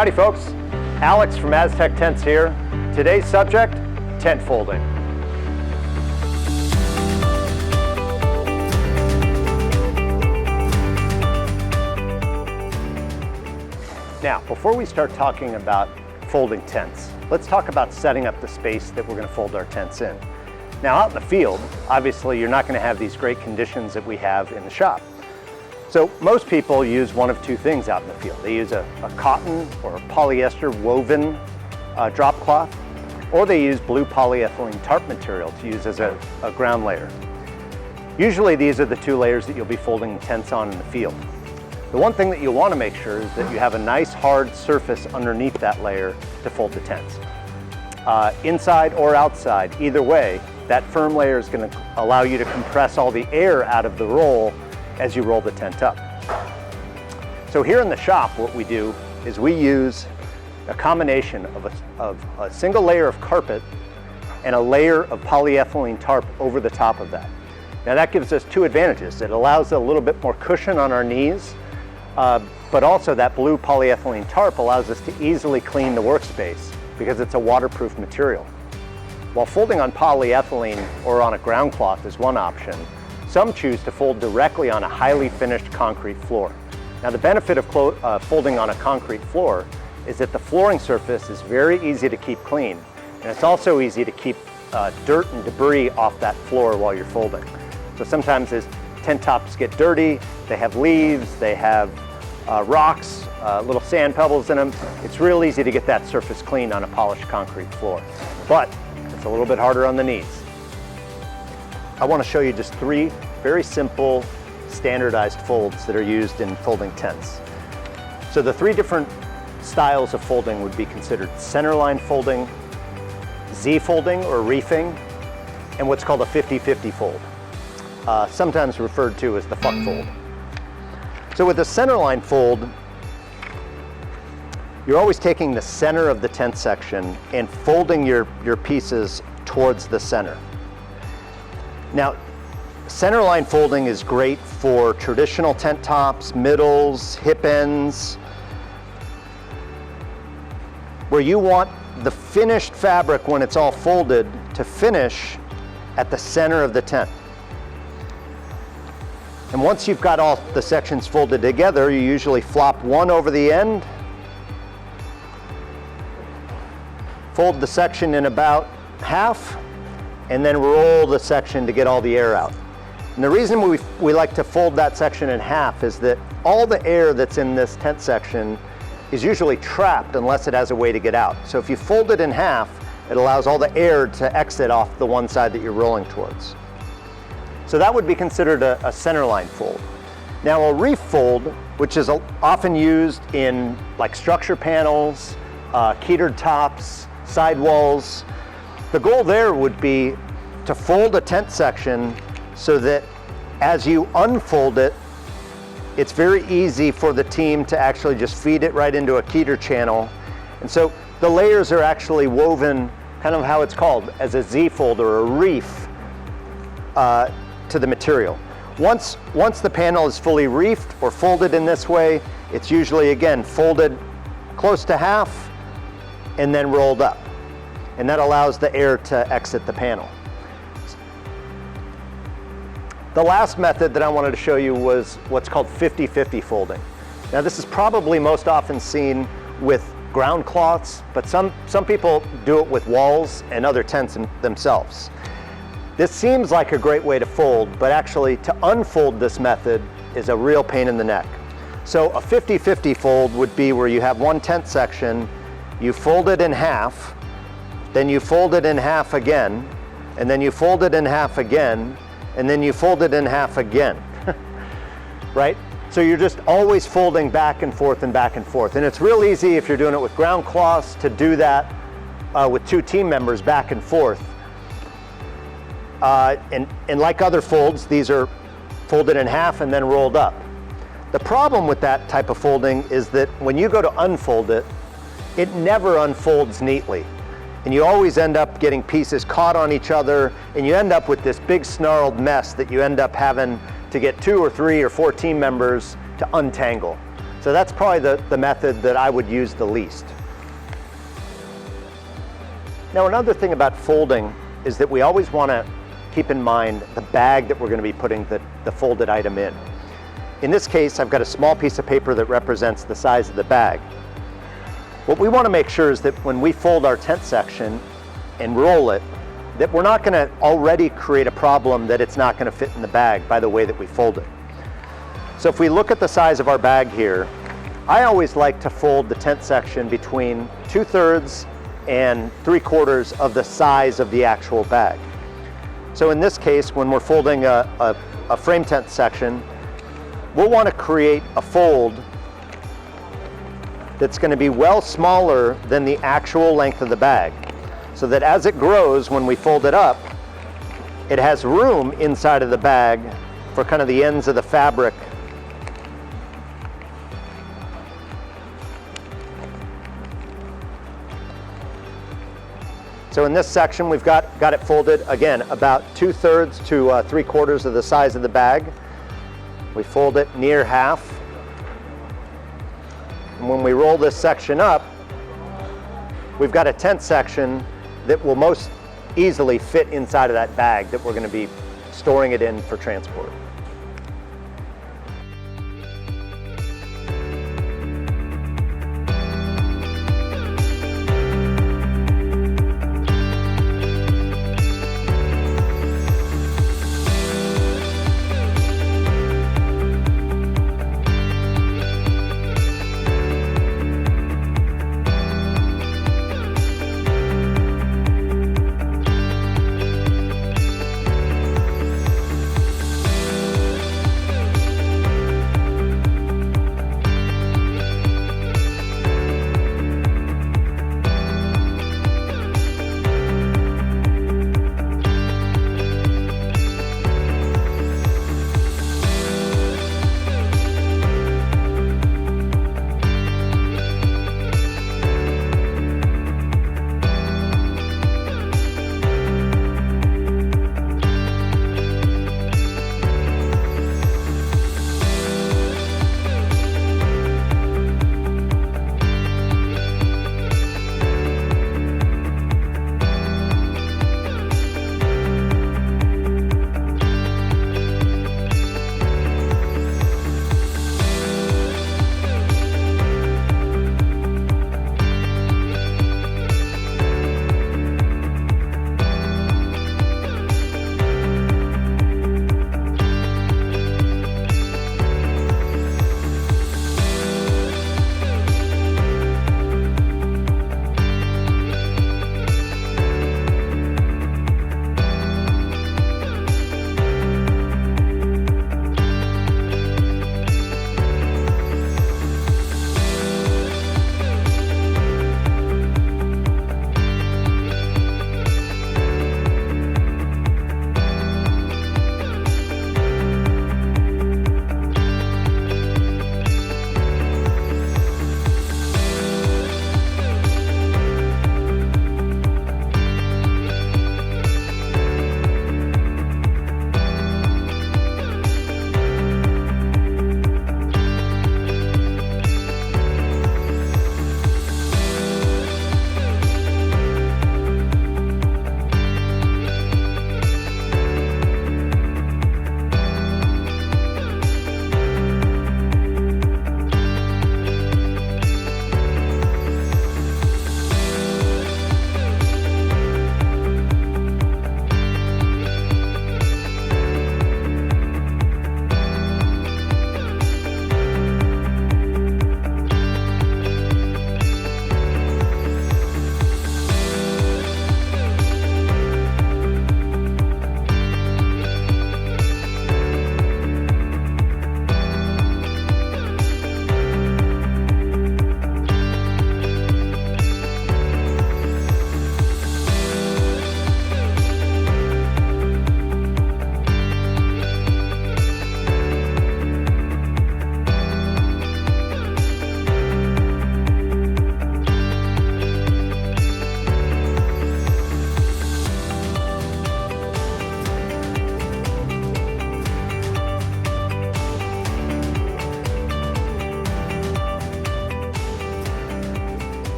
Howdy folks, Alex from Aztec Tents here. Today's subject, tent folding. Now, before we start talking about folding tents, let's talk about setting up the space that we're going to fold our tents in. Now, out in the field, obviously you're not going to have these great conditions that we have in the shop. So most people use one of two things out in the field. They use a cotton or a polyester woven drop cloth, or they use blue polyethylene tarp material to use as a ground layer. Usually these are the two layers that you'll be folding the tents on in the field. The one thing that you'll want to make sure is that you have a nice hard surface underneath that layer to fold the tents. Inside or outside, either way, that firm layer is going to allow you to compress all the air out of the roll as you roll the tent up. So here in the shop, what we do is we use a combination of a single layer of carpet and a layer of polyethylene tarp over the top of that. Now that gives us two advantages. It allows a little bit more cushion on our knees, but also that blue polyethylene tarp allows us to easily clean the workspace because it's a waterproof material. While folding on polyethylene or on a ground cloth is one option, some choose to fold directly on a highly finished concrete floor. Now the benefit of folding on a concrete floor is that the flooring surface is very easy to keep clean, and it's also easy to keep dirt and debris off that floor while you're folding. So sometimes as tent tops get dirty, they have leaves, they have rocks, little sand pebbles in them. It's real easy to get that surface clean on a polished concrete floor, but it's a little bit harder on the knees. I want to show you just three very simple standardized folds that are used in folding tents. So the three different styles of folding would be considered centerline folding, Z folding or reefing, and what's called a 50-50 fold, sometimes referred to as the fuck fold. So with the centerline fold, you're always taking the center of the tent section and folding your pieces towards the center. Now, centerline folding is great for traditional tent tops, middles, hip ends, where you want the finished fabric when it's all folded to finish at the center of the tent. And once you've got all the sections folded together, you usually flop one over the end, fold the section in about half, and then roll the section to get all the air out. And the reason we like to fold that section in half is that all the air that's in this tent section is usually trapped unless it has a way to get out. So if you fold it in half, it allows all the air to exit off the one side that you're rolling towards. So that would be considered a centerline fold. Now a reef fold, which is often used in like structure panels, ketered tops, sidewalls, the goal there would be to fold a tent section so that as you unfold it, it's very easy for the team to actually just feed it right into a keter channel. And so the layers are actually woven, kind of how it's called, as a Z fold or a reef to the material. Once the panel is fully reefed or folded in this way, it's usually, again, folded close to half and then rolled up. And that allows the air to exit the panel. The last method that I wanted to show you was what's called 50-50 folding. Now this is probably most often seen with ground cloths, but some people do it with walls and other tents themselves. This seems like a great way to fold, but actually to unfold this method is a real pain in the neck. So a 50-50 fold would be where you have one tent section, you fold it in half, then you fold it in half again, and then you fold it in half again, and then you fold it in half again, right? So you're just always folding back and forth and back and forth. And it's real easy if you're doing it with ground cloths to do that with two team members back and forth. And like other folds, these are folded in half and then rolled up. The problem with that type of folding is that when you go to unfold it, it never unfolds neatly. And you always end up getting pieces caught on each other, and you end up with this big snarled mess that you end up having to get 2 or 3 or 4 team members to untangle. So that's probably the method that I would use the least. Now, another thing about folding is that we always want to keep in mind the bag that we're going to be putting the folded item in. In this case, I've got a small piece of paper that represents the size of the bag. What we want to make sure is that when we fold our tent section and roll it, that we're not going to already create a problem that it's not going to fit in the bag by the way that we fold it. So if we look at the size of our bag here, I always like to fold the tent section between 2/3 and 3/4 of the size of the actual bag. So in this case, when we're folding a frame tent section, we'll want to create a fold that's going to be well smaller than the actual length of the bag, so that as it grows, when we fold it up, it has room inside of the bag for kind of the ends of the fabric. So in this section, we've got it folded, again, about 2/3 to 3/4 of the size of the bag. We fold it near half. And when we roll this section up, we've got a tent section that will most easily fit inside of that bag that we're going to be storing it in for transport.